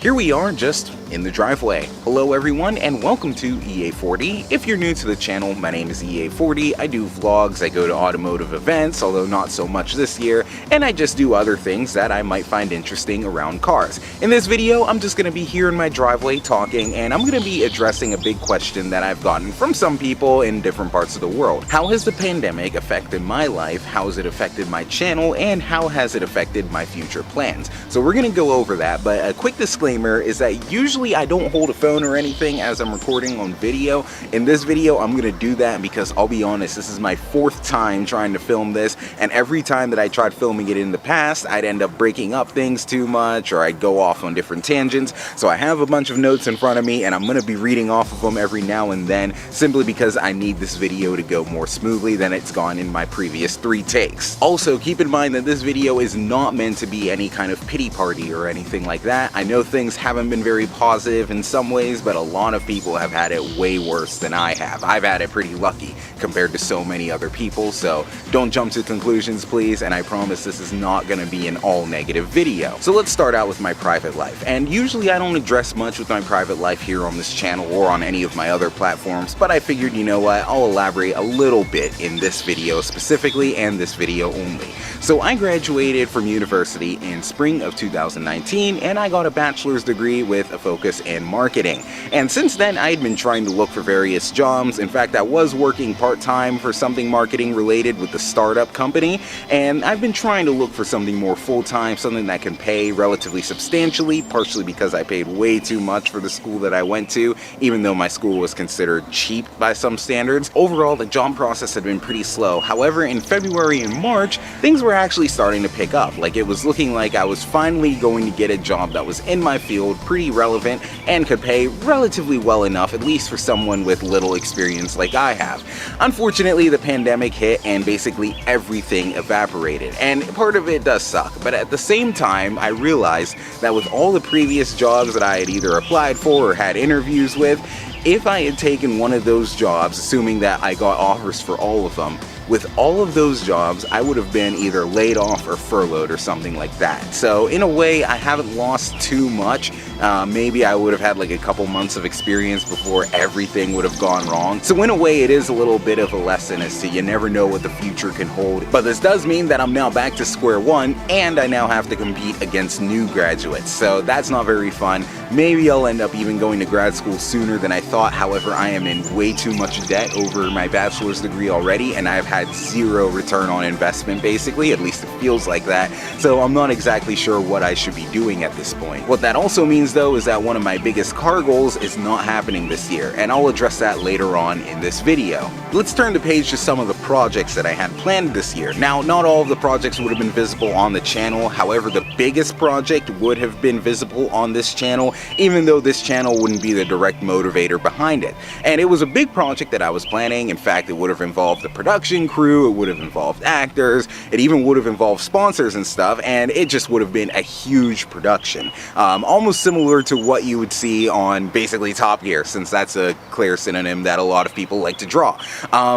Here we are just in the driveway. Hello everyone and welcome to EA40. If you're new to the channel, my name is EA40. I do vlogs, I go to automotive events, although not so much this year, and I just do other things that I might find interesting around cars. In this video, I'm just going to be here in my driveway talking, and I'm going to be addressing a big question that I've gotten from some people in different parts of the world. How has the pandemic affected my life? How has it affected my channel? And how has it affected my future plans? So we're going to go over that, but a quick disclaimer is that usually I don't hold a phone or anything as I'm recording on video. In this video, I'm going to do that because I'll be honest, this is my fourth time trying to film this, and every time that I tried filming it in the past, I'd end up breaking up things too much or I'd go off on different tangents. So I have a bunch of notes in front of me and I'm going to be reading off of them every now and then simply because I need this video to go more smoothly than it's gone in my previous 3 takes. Also, keep in mind that this video is not meant to be any kind of pity party or anything like that. I know things haven't been very positive in some ways, but a lot of people have had it way worse than I have. I've had it pretty lucky compared to so many other people, so don't jump to conclusions please, and I promise this is not going to be an all negative video. So let's start out with my private life, and usually I don't address much with my private life here on this channel or on any of my other platforms, but I figured, you know what, I'll elaborate a little bit in this video specifically and this video only. So I graduated from university in spring of 2019 and I got a bachelor's degree with a focus in marketing. And since then I had been trying to look for various jobs. In fact, I was working part-time for something marketing related with the startup company, and I've been trying to look for something more full-time, something that can pay relatively substantially, partially because I paid way too much for the school that I went to, even though my school was considered cheap by some standards. Overall, the job process had been pretty slow. However, in February and March, things were actually starting to pick up. Like, it was looking like I was finally going to get a job that was in my field, pretty relevant, and could pay relatively well enough, at least for someone with little experience like I have. Unfortunately, the pandemic hit and basically everything evaporated, and part of it does suck, but at the same time, I realized that with all the previous jobs that I had either applied for or had interviews with, if I had taken one of those jobs, assuming that I got offers for all of them, with all of those jobs, I would have been either laid off or furloughed or something like that. So in a way, I haven't lost too much. Maybe I would have had like a couple months of experience before everything would have gone wrong. So in a way, it is a little bit of a lesson as to you never know what the future can hold. But this does mean that I'm now back to square one and I now have to compete against new graduates. So that's not very fun. Maybe I'll end up even going to grad school sooner than I thought. However, I am in way too much debt over my bachelor's degree already, and I've had zero return on investment basically, at least it feels like that. So I'm not exactly sure what I should be doing at this point. What that also means though is that one of my biggest car goals is not happening this year, and I'll address that later on in this video. Let's turn the page to some of the projects that I had planned this year. Now, not all of the projects would have been visible on the channel. However, the biggest project would have been visible on this channel, even though this channel wouldn't be the direct motivator behind it. And it was a big project that I was planning. In fact, it would have involved the production crew, it would have involved actors, it even would have involved sponsors and stuff, and it just would have been a huge production. Almost similar to what you would see on basically Top Gear, since that's a clear synonym that a lot of people like to draw.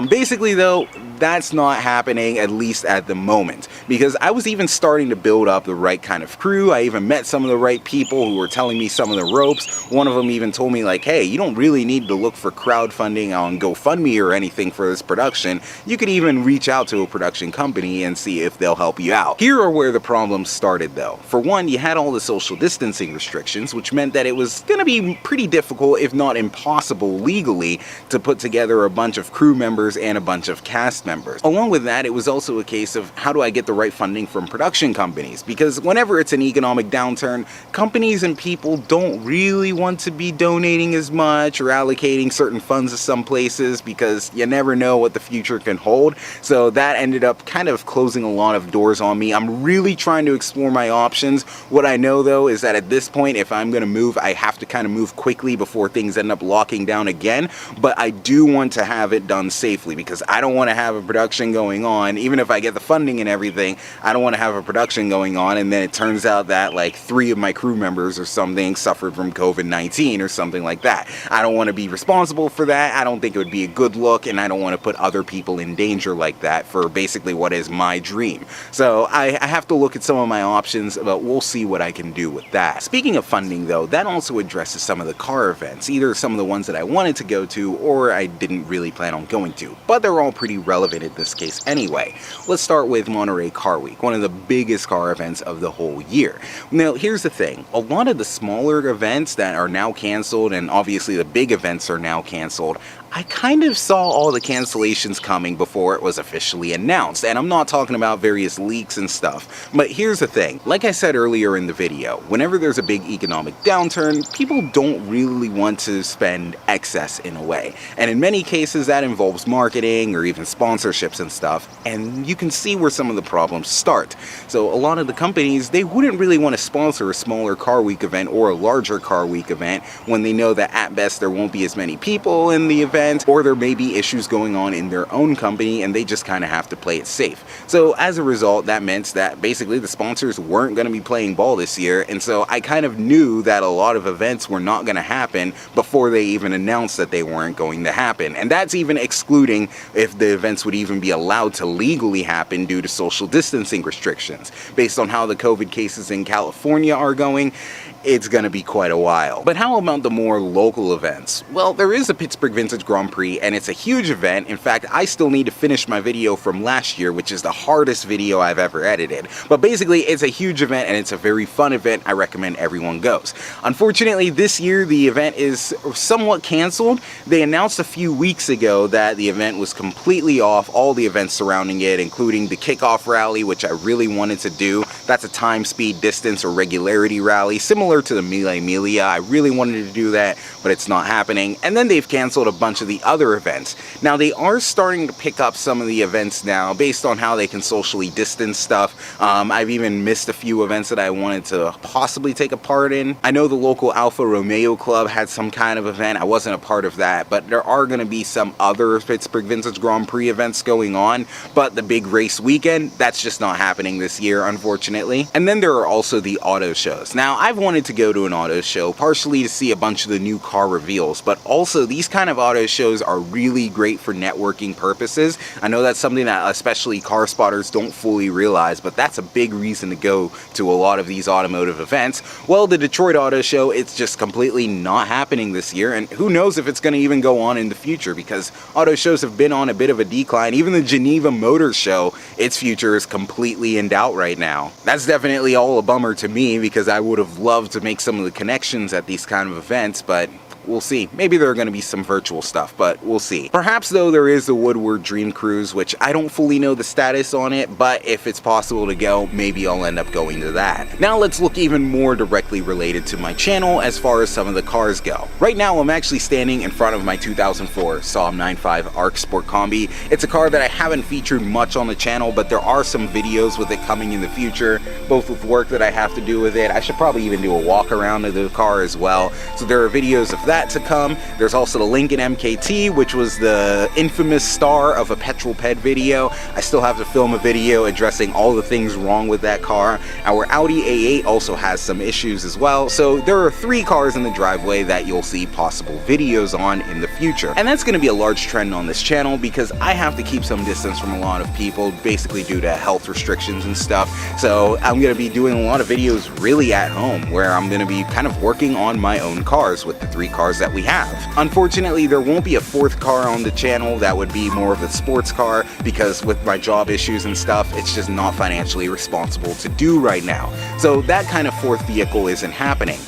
Basically though, that's not happening, at least at the moment, because I was even starting to build up the right kind of crew. I even met some of the right people who were telling me some of the ropes. One of them even told me like, hey, you don't really need to look for crowdfunding on GoFundMe or anything for this production. You could even reach out to a production company and see if they'll help you out. Here are where the problems started though. For one, you had all the social distancing restrictions, which meant that it was going to be pretty difficult, if not impossible legally, to put together a bunch of crew members and a bunch of cast members. Along with that, it was also a case of how do I get the right funding from production companies? Because whenever it's an economic downturn, companies and people don't really want to be donating as much or allocating certain funds to some places because you never know what the future can hold. So that ended up kind of closing a lot of doors on me. I'm really trying to explore my options. What I know though is that at this point, if I'm going to move, I have to kind of move quickly before things end up locking down again. But I do want to have it done safely because I don't want to have a production going on, even if I get the funding and everything. I don't want to have a production going on and then it turns out that like 3 of my crew members or something suffered from COVID-19 or something like that. I don't want to be responsible for that. I don't think it would be a good look, and I don't want to put other people in danger stranger like that for basically what is my dream. So I have to look at some of my options, but we'll see what I can do with that. Speaking of funding though, that also addresses some of the car events, either some of the ones that I wanted to go to or I didn't really plan on going to, but they're all pretty relevant in this case anyway. Let's start with Monterey Car Week, one of the biggest car events of the whole year. Now here's the thing, a lot of the smaller events that are now canceled, and obviously the big events are now canceled, I kind of saw all the cancellations coming before it was officially announced, and I'm not talking about various leaks and stuff. But here's the thing, like I said earlier in the video, whenever there's a big economic downturn, people don't really want to spend excess in a way. And in many cases that involves marketing or even sponsorships and stuff, and you can see where some of the problems start. So a lot of the companies, they wouldn't really want to sponsor a smaller car week event or a larger car week event when they know that at best there won't be as many people in the event, or there may be issues going on in their own company and they just kind of have to play it safe. So as a result, that meant that basically the sponsors weren't going to be playing ball this year, and so I kind of knew that a lot of events were not going to happen before they even announced that they weren't going to happen. And that's even excluding if the events would even be allowed to legally happen due to social distancing restrictions. Based on how the COVID cases in California are going, it's going to be quite a while. But how about the more local events? Well, there is a Pittsburgh Vintage Grand Prix, and it's a huge event. In fact, I still need to finish my video from last year, which is the hardest video I've ever edited. But basically, it's a huge event, and it's a very fun event. I recommend everyone goes. Unfortunately, this year, the event is somewhat canceled. They announced a few weeks ago that the event was completely off, all the events surrounding it, including the kickoff rally, which I really wanted to do. That's a time, speed, distance, or regularity rally, similar to the Mille Miglia. I really wanted to do that, but it's not happening. And then they've canceled a bunch of the other events. Now they are starting to pick up some of the events now based on how they can socially distance stuff. I've even missed a few events that I wanted to possibly take a part in. I know the local Alfa Romeo Club had some kind of event. I wasn't a part of that, but there are going to be some other Pittsburgh Vintage Grand Prix events going on, but the big race weekend, that's just not happening this year, unfortunately. And then there are also the auto shows. Now I've wanted to go to an auto show partially to see a bunch of the new car reveals, but also these kind of auto shows are really great for networking purposes. I know that's something that especially car spotters don't fully realize, but that's a big reason to go to a lot of these automotive events. Well, the Detroit Auto Show, it's just completely not happening this year, and who knows if it's going to even go on in the future, because auto shows have been on a bit of a decline. Even the Geneva Motor Show, its future is completely in doubt right now. That's definitely all a bummer to me, because I would have loved to make some of the connections at these kind of events, but we'll see. Maybe there are going to be some virtual stuff, but we'll see. Perhaps though there is the Woodward Dream Cruise, which I don't fully know the status on it, but if it's possible to go, maybe I'll end up going to that. Now let's look even more directly related to my channel as far as some of the cars go. Right now I'm actually standing in front of my 2004 Saab 9.5 ARC Sport Combi. It's a car that I haven't featured much on the channel, but there are some videos with it coming in the future, both with work that I have to do with it. I should probably even do a walk around of the car as well. So there are videos of that to come. There's also the Lincoln MKT, which was the infamous star of a Petrol Ped video. I still have to film a video addressing all the things wrong with that car. Our Audi A8 also has some issues as well. So there are 3 cars in the driveway that you'll see possible videos on in the future. And that's going to be a large trend on this channel because I have to keep some distance from a lot of people, basically due to health restrictions and stuff. So I'm going to be doing a lot of videos really at home, where I'm going to be kind of working on my own cars with the 3 cars that we have. Unfortunately, there won't be a 4th car on the channel that would be more of a sports car, because with my job issues and stuff, it's just not financially responsible to do right now. So that kind of 4th vehicle isn't happening.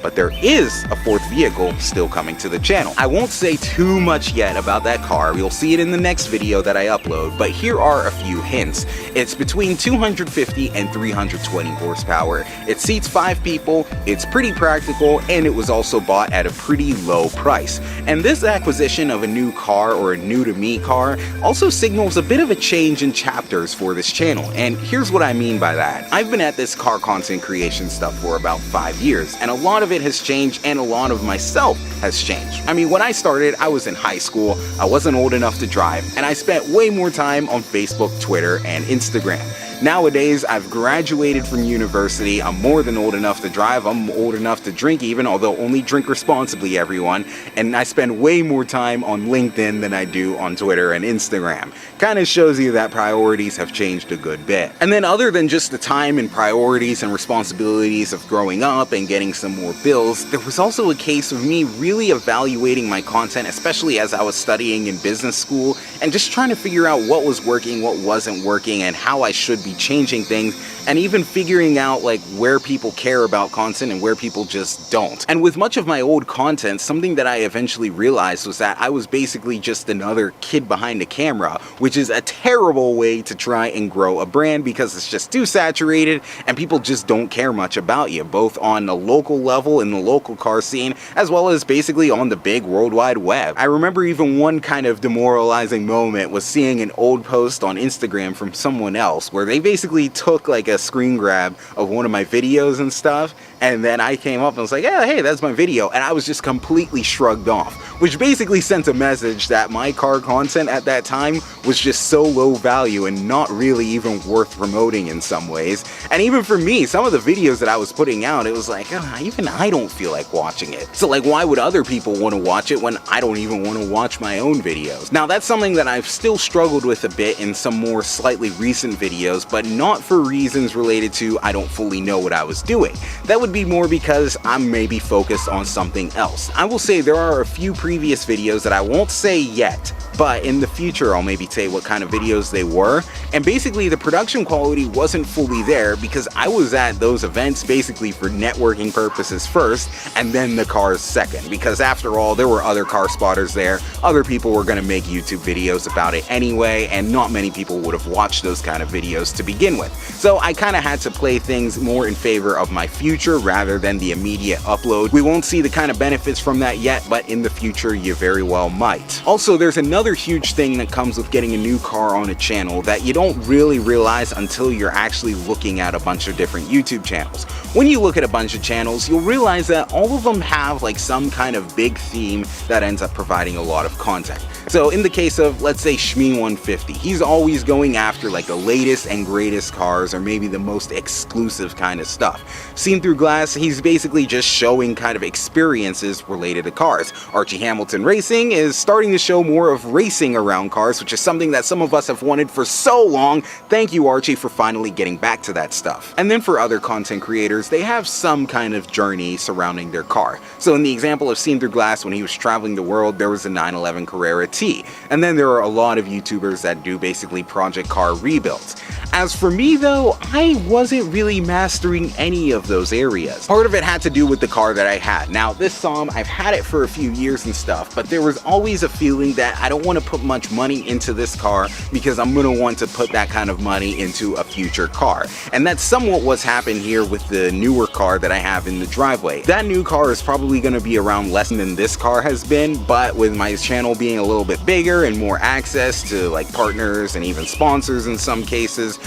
But there is a 4th vehicle still coming to the channel. I won't say too much yet about that car. You'll see it in the next video that I upload, but here are a few hints. It's between 250 and 320 horsepower. It seats 5 people, it's pretty practical, and it was also bought at a pretty low price. And this acquisition of a new car, or a new to me car, also signals a bit of a change in chapters for this channel. And here's what I mean by that. I've been at this car content creation stuff for about 5 years, and a lot of it has changed, and a lot of myself has changed. I mean, when I started, I was in high school, I wasn't old enough to drive, and I spent way more time on Facebook, Twitter, and Instagram. Nowadays, I've graduated from university. I'm more than old enough to drive. I'm old enough to drink even, although only drink responsibly, everyone. And I spend way more time on LinkedIn than I do on Twitter and Instagram. Kind of shows you that priorities have changed a good bit. And then other than just the time and priorities and responsibilities of growing up and getting some more bills, there was also a case of me really evaluating my content, especially as I was studying in business school, and just trying to figure out what was working, what wasn't working, and how I should be changing things, and even figuring out like where people care about content and where people just don't. And with much of my old content, something that I eventually realized was that I was basically just another kid behind a camera, which is a terrible way to try and grow a brand because it's just too saturated and people just don't care much about you, both on the local level in the local car scene, as well as basically on the big worldwide web. I remember even one kind of demoralizing moment was seeing an old post on Instagram from someone else where they basically took like a screen grab of one of my videos and stuff, and then I came up and was like, yeah, hey, that's my video, and I was just completely shrugged off, which basically sent a message that my car content at that time was just so low value and not really even worth promoting in some ways. And even for me, some of the videos that I was putting out, it was like, even I don't feel like watching it. So like, why would other people want to watch it when I don't even want to watch my own videos? Now that's something that I've still struggled with a bit in some more slightly recent videos, but not for reasons related to I don't fully know what I was doing. That would be more because I'm maybe focused on something else. I will say there are a few previous videos that I won't say yet, but in the future I'll maybe say what kind of videos they were, and basically the production quality wasn't fully there because I was at those events basically for networking purposes first and then the cars second, because after all there were other car spotters there, other people were going to make YouTube videos about it anyway, and not many people would have watched those kind of videos to begin with. So I kind of had to play things more in favor of my future rather than the immediate upload. We won't see the kind of benefits from that yet, but in the future you very well might. Also, there's another huge thing that comes with getting a new car on a channel that you don't really realize until you're actually looking at a bunch of different YouTube channels. When you look at a bunch of channels, you'll realize that all of them have like some kind of big theme that ends up providing a lot of content. So in the case of, let's say, Shmee150, he's always going after like the latest and greatest cars, or maybe the most exclusive kind of stuff. Seen Through Glass, he's basically just showing kind of experiences related to cars. Archie Hamilton Racing is starting to show more of racing around cars, which is something that some of us have wanted for so long. Thank you, Archie, for finally getting back to that stuff. And then for other content creators, they have some kind of journey surrounding their car. So in the example of Seen Through Glass, when he was traveling the world, there was a 911 Carrera T. And then there are a lot of YouTubers that do basically project car rebuilds. As for me though, I wasn't really mastering any of those areas. Part of it had to do with the car that I had. Now this Somme, I've had it for a few years and stuff, but there was always a feeling that I don't want to put much money into this car because I'm going to want to put that kind of money into a future car. And that's somewhat what's happened here with the newer car that I have in the driveway. That new car is probably going to be around less than this car has been, but with my channel being a little bit bigger and more access to like partners and even sponsors in some cases,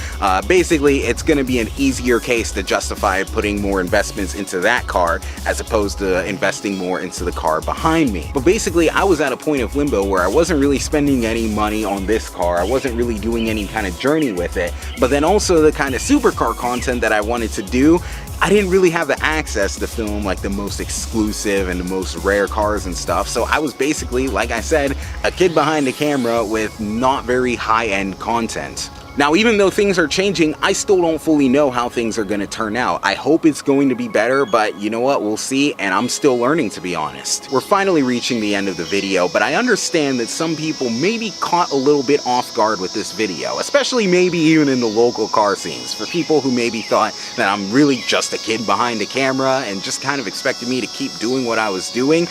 basically it's going to be an easier case to justify putting more investments into that car as opposed to investing more into the car behind me. But basically I was at a point of limbo where I wasn't really spending any money on this car, I wasn't really doing any kind of journey with it, but then also the kind of supercar content that I wanted to do, I didn't really have the access to film like the most exclusive and the most rare cars and stuff, so I was basically, like I said, a kid behind the camera with not very high-end content. Now, even though things are changing, I still don't fully know how things are going to turn out. I hope it's going to be better, but you know what, we'll see, and I'm still learning, to be honest. We're finally reaching the end of the video, but I understand that some people may be caught a little bit off guard with this video, especially maybe even in the local car scenes. For people who maybe thought that I'm really just a kid behind the camera and just kind of expected me to keep doing what I was doing,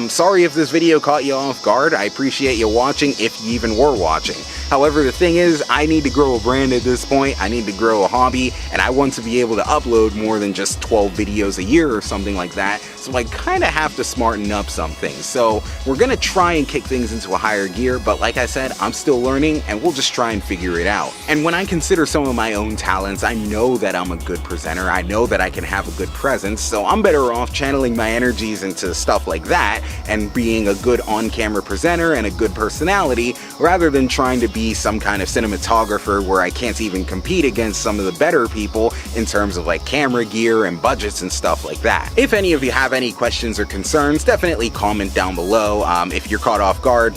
sorry if this video caught you off guard. I appreciate you watching, if you even were watching. However, the thing is, I need to grow a brand at this point, I need to grow a hobby, and I want to be able to upload more than just 12 videos a year or something like that, so I kind of have to smarten up some things. So we're going to try and kick things into a higher gear, but like I said, I'm still learning, and we'll just try and figure it out. And when I consider some of my own talents, I know that I'm a good presenter, I know that I can have a good presence, so I'm better off channeling my energies into stuff like that, and being a good on-camera presenter and a good personality, rather than trying to be some kind of cinematographer where I can't even compete against some of the better people in terms of like camera gear and budgets and stuff like that. If any of you have any questions or concerns, definitely comment down below. If you're caught off guard,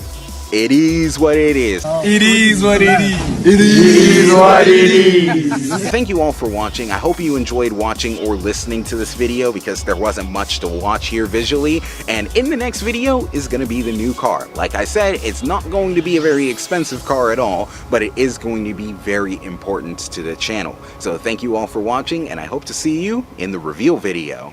it is what it is. It is what it is. It is what it is. Thank you all for watching. I hope you enjoyed watching or listening to this video because there wasn't much to watch here visually. And in the next video is going to be the new car. Like I said, it's not going to be a very expensive car at all, but it is going to be very important to the channel. So thank you all for watching, and I hope to see you in the reveal video.